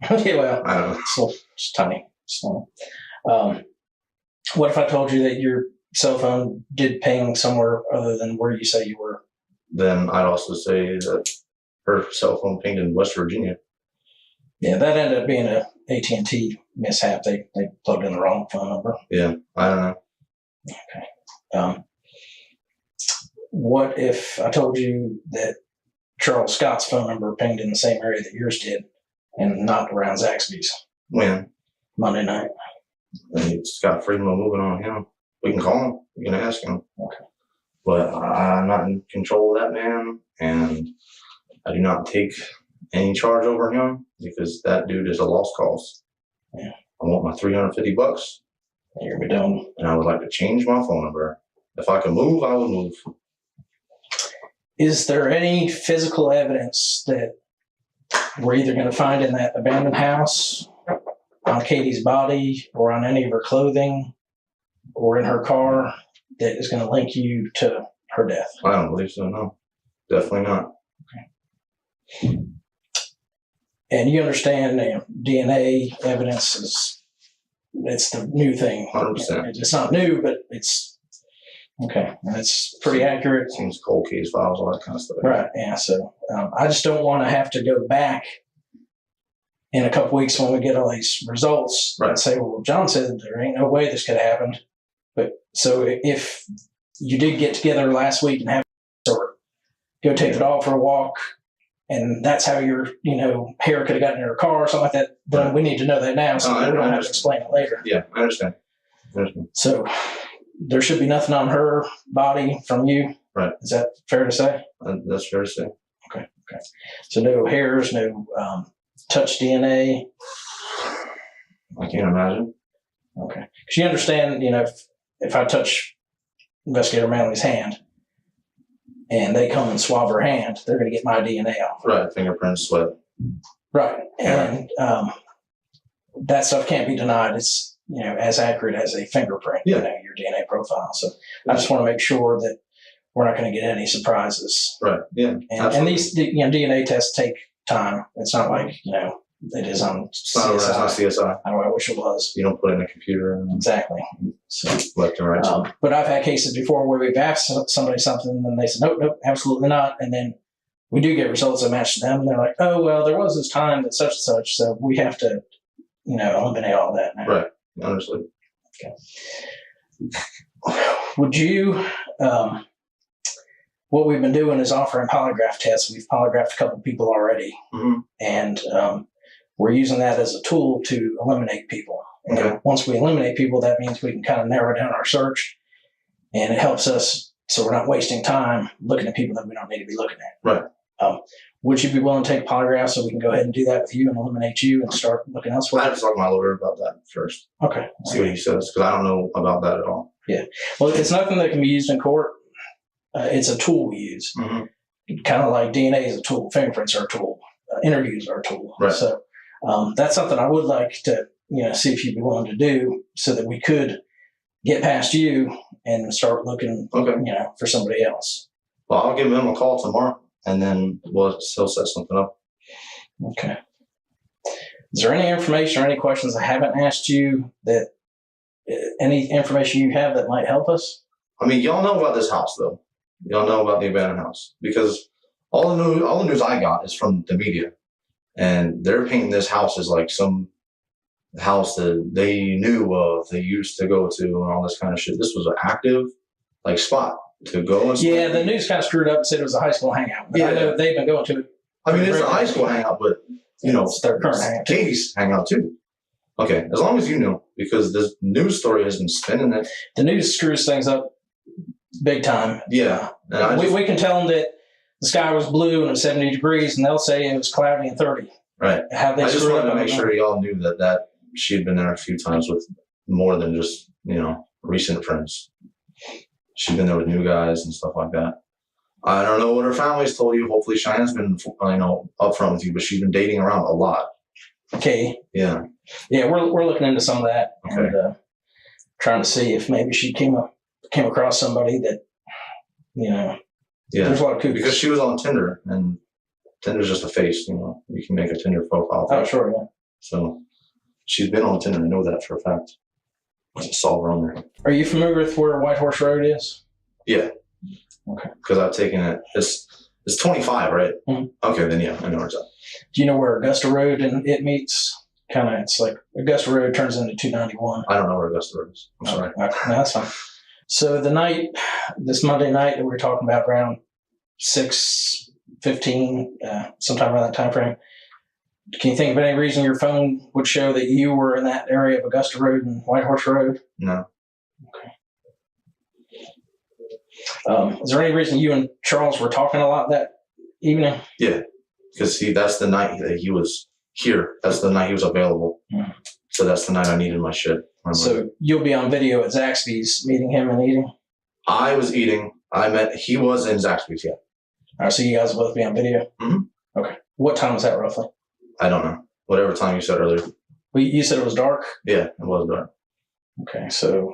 [SPEAKER 4] Yeah, well,
[SPEAKER 2] I don't know.
[SPEAKER 4] it's tiny, small. What if I told you that your cell phone did ping somewhere other than where you say you were?
[SPEAKER 2] Then I'd also say that her cell phone pinged in West Virginia.
[SPEAKER 4] Yeah, that ended up being a AT&T mishap. They plugged in the wrong phone number.
[SPEAKER 2] Yeah, I don't know.
[SPEAKER 4] Okay. What if I told you that Charles Scott's phone number pinged in the same area that yours did and not around Zaxby's?
[SPEAKER 2] When?
[SPEAKER 4] Monday night.
[SPEAKER 2] He's got freedom of moving on him. We can call him. We can ask him.
[SPEAKER 4] Okay.
[SPEAKER 2] But I'm not in control of that man, and I do not take any charge over him because that dude is a lost cause.
[SPEAKER 4] Yeah.
[SPEAKER 2] I want my $350,
[SPEAKER 4] You're gonna be done.
[SPEAKER 2] and I would like to change my phone number. If I could move, I would move.
[SPEAKER 4] Is there any physical evidence that we're either going to find in that abandoned house, on Katie's body, or on any of her clothing, or in her car that is going to link you to her death?
[SPEAKER 2] I don't believe so, no. Definitely not.
[SPEAKER 4] And you understand DNA evidence it's the new thing.
[SPEAKER 2] 100%.
[SPEAKER 4] It's not new, but it's okay. And it's pretty accurate.
[SPEAKER 2] Seems cold case files, all that kind of stuff.
[SPEAKER 4] Right. Yeah. So I just don't want to have to go back in a couple weeks when we get all these results and say, well, John said there ain't no way this could have happened. But so if you did get together last week and have or go take the dog for a walk, and that's how your hair could have gotten in her car or something like that, then we need to know that now so we don't have to explain it later.
[SPEAKER 2] Yeah, I understand.
[SPEAKER 4] So there should be nothing on her body from you.
[SPEAKER 2] Right.
[SPEAKER 4] Is that fair to say?
[SPEAKER 2] That's fair to say.
[SPEAKER 4] Okay. So no hairs, no touch DNA?
[SPEAKER 2] I can't imagine.
[SPEAKER 4] Okay. Because you understand, if I touch Investigator Manley's hand and they come and swab her hand, they're going to get my DNA off.
[SPEAKER 2] Right, fingerprints, sweat.
[SPEAKER 4] Right. And that stuff can't be denied. It's, as accurate as a fingerprint, your DNA profile. So I just want to make sure that we're not going to get any surprises.
[SPEAKER 2] Right. Yeah.
[SPEAKER 4] And these DNA tests take time. It's not like, it is on
[SPEAKER 2] It's not CSI.
[SPEAKER 4] I wish it was.
[SPEAKER 2] You don't put it in a computer. And
[SPEAKER 4] Exactly. So
[SPEAKER 2] left and right.
[SPEAKER 4] but I've had cases before where we've asked somebody something and they said, nope, absolutely not. And then we do get results that match them. And they're like, oh, well, there was this time that such and such. So we have to, eliminate all that now.
[SPEAKER 2] Right. Honestly.
[SPEAKER 4] Okay. Would you, what we've been doing is offering polygraph tests. We've polygraphed a couple people already.
[SPEAKER 2] Mm-hmm.
[SPEAKER 4] And we're using that as a tool to eliminate people. And
[SPEAKER 2] Okay.
[SPEAKER 4] once we eliminate people, that means we can kind of narrow down our search, and it helps us so we're not wasting time looking at people that we don't need to be looking at.
[SPEAKER 2] Right.
[SPEAKER 4] Would you be willing to take a polygraph so we can go ahead and do that with you and eliminate you and start looking
[SPEAKER 2] I
[SPEAKER 4] elsewhere?
[SPEAKER 2] have to talk to my lawyer about that first.
[SPEAKER 4] Okay.
[SPEAKER 2] See what he says, because I don't know about that at all.
[SPEAKER 4] Well, it's nothing that can be used in court. It's a tool we use.
[SPEAKER 2] Mm-hmm.
[SPEAKER 4] Kind of like DNA is a tool, fingerprints are a tool, interviews are a tool.
[SPEAKER 2] Right.
[SPEAKER 4] So that's something I would like to, see if you'd be willing to do so that we could get past you and start looking,
[SPEAKER 2] Okay.
[SPEAKER 4] For somebody else.
[SPEAKER 2] Well, I'll give him a call tomorrow, and then he'll set something up.
[SPEAKER 4] Okay. Is there any information or any questions I haven't asked you that any information you have that might help us?
[SPEAKER 2] I mean, y'all know about this house, though. Y'all know about the abandoned house, because all the news I got is from the media, and they're painting this house as like some house that they knew of, they used to go to, and all this kind of shit. This was an active spot to go and
[SPEAKER 4] Yeah, the news kind of screwed up and said it was a high school hangout. But
[SPEAKER 2] Yeah.
[SPEAKER 4] I know they've been going to it.
[SPEAKER 2] I mean, it's a high school hangout, but
[SPEAKER 4] It's their current hangout.
[SPEAKER 2] Katie's hangout too. Okay, as long as you know, because this news story has been spinning it.
[SPEAKER 4] The news screws things up big time.
[SPEAKER 2] Yeah, and
[SPEAKER 4] We can tell them that the sky was blue and it was 70 degrees, and they'll say it was cloudy and 30.
[SPEAKER 2] right.
[SPEAKER 4] How they
[SPEAKER 2] I just
[SPEAKER 4] screw
[SPEAKER 2] wanted
[SPEAKER 4] up,
[SPEAKER 2] to
[SPEAKER 4] I
[SPEAKER 2] make
[SPEAKER 4] don't
[SPEAKER 2] sure
[SPEAKER 4] know.
[SPEAKER 2] y'all knew that she had been there a few times with more than just recent friends. She's been there with new guys and stuff like that. I don't know what her family's told you. Hopefully, Cheyenne's been upfront with you, but she's been dating around a lot.
[SPEAKER 4] Okay.
[SPEAKER 2] Yeah.
[SPEAKER 4] Yeah, we're looking into some of that and trying to see if maybe she came across somebody that,
[SPEAKER 2] Yeah.
[SPEAKER 4] there's a lot of cookies.
[SPEAKER 2] Because she was on Tinder, and Tinder's just a face. You can make a Tinder profile.
[SPEAKER 4] Oh, sure, yeah.
[SPEAKER 2] So she's been on Tinder. I know that for a fact. I saw her on there.
[SPEAKER 4] Are you familiar with where White Horse Road is?
[SPEAKER 2] Yeah.
[SPEAKER 4] Okay.
[SPEAKER 2] Because I've taken it. It's 25, right?
[SPEAKER 4] Mhm.
[SPEAKER 2] Okay, then yeah, I know where it's at.
[SPEAKER 4] Do you know where Augusta Road and it meets? It's like Augusta Road turns into 291.
[SPEAKER 2] I don't know where Augusta Road is. I'm sorry.
[SPEAKER 4] Okay. No, that's fine. So this Monday night that we were talking about around 6:15, sometime around that time frame, can you think of any reason your phone would show that you were in that area of Augusta Road and White Horse Road?
[SPEAKER 2] No.
[SPEAKER 4] Is there any reason you and Charles were talking a lot that evening?
[SPEAKER 2] Yeah. Because that's the night that he was here. That's the night he was available.
[SPEAKER 4] Mhm.
[SPEAKER 2] So that's the night I needed my shit.
[SPEAKER 4] So you'll be on video at Zaxby's meeting him and eating?
[SPEAKER 2] I was eating. He was in Zaxby's, yeah.
[SPEAKER 4] All right, so you guys will both be on video?
[SPEAKER 2] Mhm.
[SPEAKER 4] Okay. What time was that roughly?
[SPEAKER 2] I don't know. Whatever time you said earlier.
[SPEAKER 4] Well, you said it was dark?
[SPEAKER 2] Yeah, it was dark.
[SPEAKER 4] Okay, so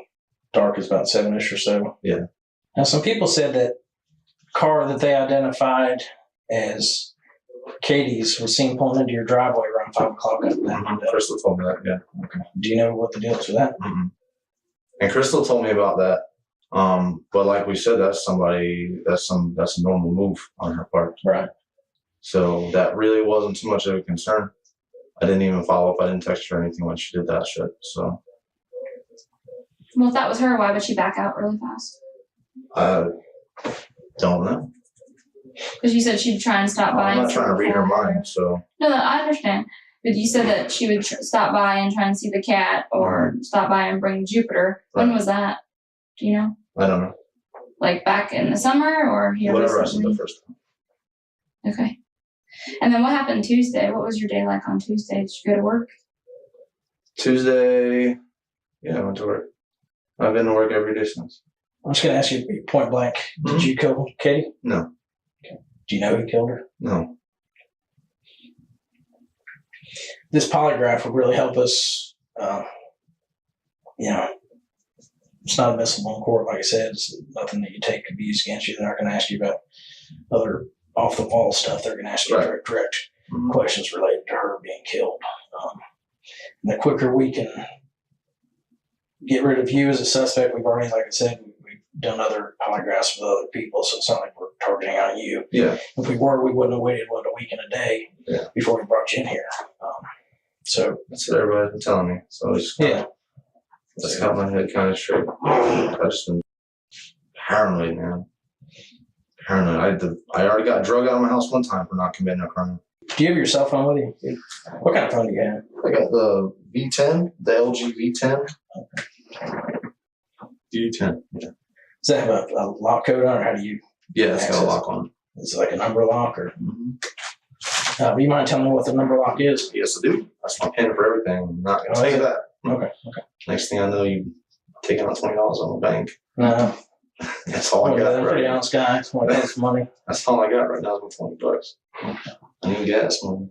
[SPEAKER 4] dark is about 7-ish or so.
[SPEAKER 2] Yeah.
[SPEAKER 4] Now, some people said that car that they identified as Katie's was seen pulling into your driveway around 5 o'clock.
[SPEAKER 2] Crystal told me that, yeah.
[SPEAKER 4] Okay. Do you know what the deal is with that?
[SPEAKER 2] Mm-hmm. And Crystal told me about that. But like we said, that's a normal move on her part.
[SPEAKER 4] Right.
[SPEAKER 2] So that really wasn't too much of a concern. I didn't even follow up. I didn't text her or anything when she did that shit. So.
[SPEAKER 6] Well, if that was her, why would she back out really fast?
[SPEAKER 2] I don't know.
[SPEAKER 6] Because you said she'd try and stop by.
[SPEAKER 2] I'm not trying to read her mind, so.
[SPEAKER 6] No, I understand. But you said that she would stop by and try and see the cat or stop by and bring Jupiter. When
[SPEAKER 2] Right.
[SPEAKER 6] was that? Do you know?
[SPEAKER 2] I don't know.
[SPEAKER 6] Like back in the summer or here
[SPEAKER 2] Whatever I
[SPEAKER 6] recently?
[SPEAKER 2] said the first time.
[SPEAKER 6] Okay. And then what happened Tuesday? What was your day like on Tuesday? Did you go to work?
[SPEAKER 2] Tuesday, yeah, I went to work. I've been to work every day since.
[SPEAKER 4] I'm just going to ask you point blank. Did you kill Katie?
[SPEAKER 2] No.
[SPEAKER 4] Okay. Do you know who killed her?
[SPEAKER 2] No.
[SPEAKER 4] This polygraph would really help us. It's not admissible in court. Like I said, it's nothing that you take could be used against you. They're not going to ask you about other off the wall stuff. They're going to ask you direct questions related to her being killed. And the quicker we can get rid of you as a suspect, we've already, like I said, we've done other polygraphs with other people, so it's not like we're targeting on you.
[SPEAKER 2] Yeah.
[SPEAKER 4] If we were, we wouldn't have waited a week and a day before we brought you in here. So
[SPEAKER 2] that's what everybody's been telling me. So it's just got my head kind of straight. I've just been paranoid, man. Paranoid. I already got drug out of my house one time for not committing a crime.
[SPEAKER 4] Do you have your cell phone with you? What kind of phone do you have?
[SPEAKER 2] I got the V10, the LG V10. V10. Yeah.
[SPEAKER 4] Does that have a lock code on, or how do you?
[SPEAKER 2] Yeah, it's got a lock on.
[SPEAKER 4] Is it like a number lock, or? Do you mind telling me what the number lock is?
[SPEAKER 2] Yes, I do. That's my pin for everything. I'm not going to tell you that.
[SPEAKER 4] Okay.
[SPEAKER 2] Next thing I know, you taking out $20 on the bank.
[SPEAKER 4] No.
[SPEAKER 2] That's all I got.
[SPEAKER 4] I'm a pretty honest guy. When it comes to money.
[SPEAKER 2] That's all I got right now is my $20. I need gas money.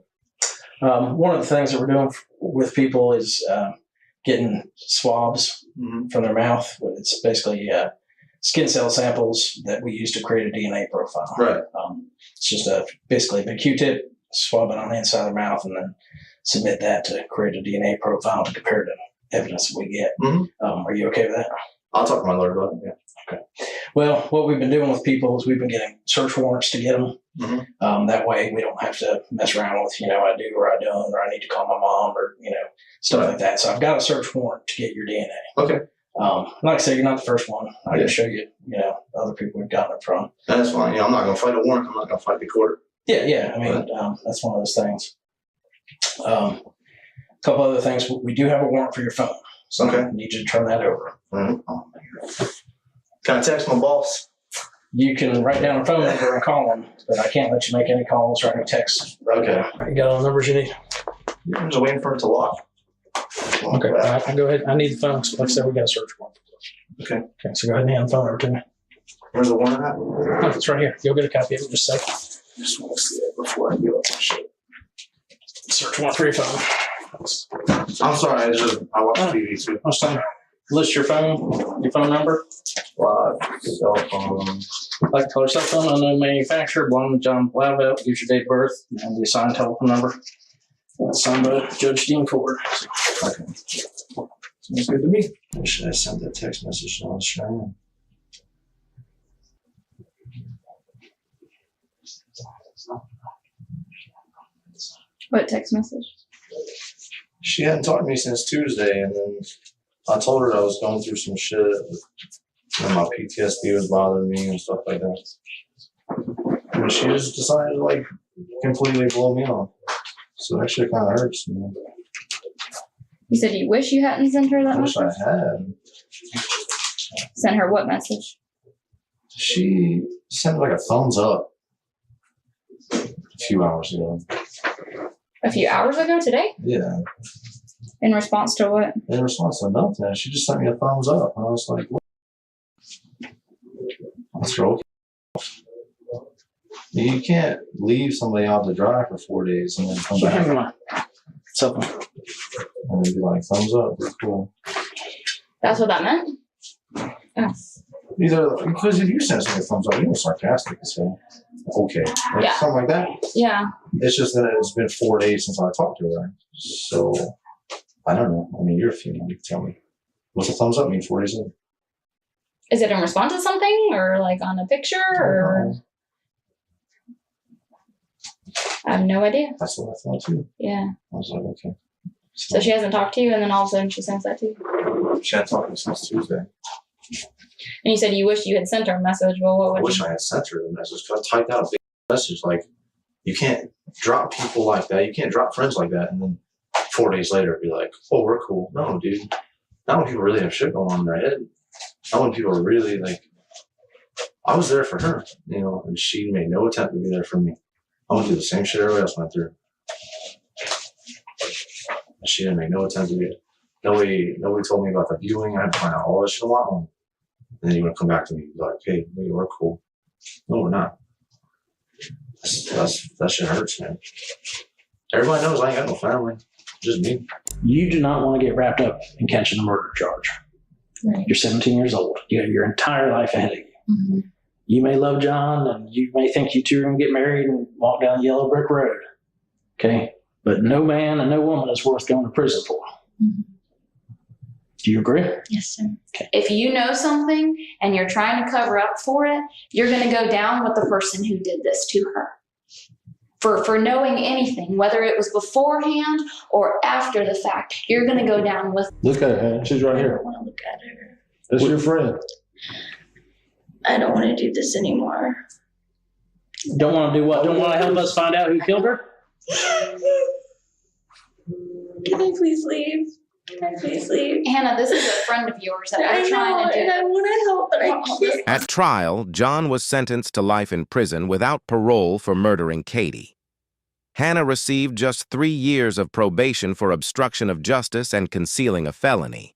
[SPEAKER 4] One of the things that we're doing with people is getting swabs from their mouth. It's basically skin cell samples that we use to create a DNA profile.
[SPEAKER 2] Right.
[SPEAKER 4] It's just basically a big Q-tip, swab it on the inside of the mouth, and then submit that to create a DNA profile to compare to evidence that we get. Are you okay with that?
[SPEAKER 2] I'll talk to my lawyer about it. Yeah.
[SPEAKER 4] Okay. Well, what we've been doing with people is we've been getting search warrants to get them. That way we don't have to mess around with, I do or I don't, or I need to call my mom or, stuff like that. So I've got a search warrant to get your DNA.
[SPEAKER 2] Okay.
[SPEAKER 4] Like I said, you're not the first one. I can show you, other people we've gotten it from.
[SPEAKER 2] That's fine. I'm not going to fight a warrant. I'm not going to fight the court.
[SPEAKER 4] Yeah. I mean, that's one of those things. A couple other things. We do have a warrant for your phone. So I need you to turn that over.
[SPEAKER 2] Can I text my boss?
[SPEAKER 4] You can write down a phone number and call them, but I can't let you make any calls or any texts.
[SPEAKER 2] Okay.
[SPEAKER 4] You got all the numbers you need?
[SPEAKER 2] I'm just waiting for it to lock.
[SPEAKER 4] Okay. I'll go ahead. I need the phone. Like I said, we got a search warrant.
[SPEAKER 2] Okay.
[SPEAKER 4] So go ahead and hand the phone over to me.
[SPEAKER 2] Where's the warrant at?
[SPEAKER 4] Oh, it's right here. You'll get a copy of it in just a second.
[SPEAKER 2] I just want to see it before I give up my shit.
[SPEAKER 4] Search warrant for your phone.
[SPEAKER 2] I'm sorry. I watch TV too.
[SPEAKER 4] Last time. List your phone number.
[SPEAKER 2] Cell phone.
[SPEAKER 4] Like color cell phone, unknown manufacturer, belonging to John Blauvelt, gives your date of birth, and the assigned telephone number. That's signed by Judge Dean Ford.
[SPEAKER 2] Okay. Sounds good to me. Should I send that text message to Australia?
[SPEAKER 6] What text message?
[SPEAKER 2] She hadn't talked to me since Tuesday, and then I told her I was going through some shit. And my PTSD was bothering me and stuff like that. And she just decided to completely blow me off. So that shit kind of hurts.
[SPEAKER 6] You said you wish you hadn't sent her that
[SPEAKER 2] I wish
[SPEAKER 6] message?
[SPEAKER 2] I had.
[SPEAKER 6] Sent her what message?
[SPEAKER 2] She sent a thumbs up a few hours ago.
[SPEAKER 6] A few hours ago today?
[SPEAKER 2] Yeah.
[SPEAKER 6] In response to what?
[SPEAKER 2] In response to nothing. She just sent me a thumbs up. And I was like, what? That's okay. You can't leave somebody out to dry for 4 days and then come back.
[SPEAKER 4] Hand me my cell phone.
[SPEAKER 2] And then be like, thumbs up. We're cool.
[SPEAKER 6] That's what that meant? Oh.
[SPEAKER 2] Either because if you send somebody a thumbs up, you're sarcastic as hell. Okay. Something like that.
[SPEAKER 6] Yeah.
[SPEAKER 2] It's just that it's been 4 days since I talked to her. So I don't know. I mean, you're a female. You can tell me. What's a thumbs up mean 4 days in?
[SPEAKER 6] Is it in response to something or on a picture or? I have no idea.
[SPEAKER 2] That's what I thought too.
[SPEAKER 6] Yeah.
[SPEAKER 2] I was like, okay.
[SPEAKER 6] So she hasn't talked to you and then all of a sudden she sends that to you?
[SPEAKER 2] She hadn't talked to me since Tuesday.
[SPEAKER 6] And you said you wish you had sent her a message. Well, what would
[SPEAKER 2] I wish I had sent her a message. I typed out a big message you can't drop people like that. You can't drop friends like that. And then 4 days later be like, oh, we're cool. No, dude. Not when people really have shit going on in their head. Not when people are really I was there for her, and she made no attempt to be there for me. I went through the same shit everybody else went through. She didn't make no attempt to get. Nobody told me about the viewing. I had to find out all that shit a lot more. And then you want to come back to me like, hey, we're cool. No, we're not. That shit hurts, man. Everybody knows I ain't got no family. Just me.
[SPEAKER 4] You do not want to get wrapped up in catching a murder charge.
[SPEAKER 6] Right.
[SPEAKER 4] You're 17 years old. You have your entire life ahead of you.
[SPEAKER 6] Mm-hmm.
[SPEAKER 4] You may love John, and you may think you two are going to get married and walk down the yellow brick road. Okay? But no man and no woman is worth going to prison for.
[SPEAKER 6] Mm-hmm.
[SPEAKER 4] Do you agree?
[SPEAKER 6] Yes, sir.
[SPEAKER 4] Okay.
[SPEAKER 6] If you know something and you're trying to cover up for it, you're going to go down with the person who did this to her. For knowing anything, whether it was beforehand or after the fact, you're going to go down with.
[SPEAKER 7] Look at her. She's right
[SPEAKER 6] I
[SPEAKER 7] here.
[SPEAKER 6] don't want to look at her.
[SPEAKER 7] That's your friend.
[SPEAKER 6] I don't want to do this anymore.
[SPEAKER 4] Don't want to do what? Don't want to help us find out who killed her?
[SPEAKER 6] Can I please leave? Can I please leave? Hannah, this is a friend of yours that we're trying to do.
[SPEAKER 8] And I want to help, but I can't.
[SPEAKER 1] At trial, John was sentenced to life in prison without parole for murdering Katie. Hannah received just 3 years of probation for obstruction of justice and concealing a felony.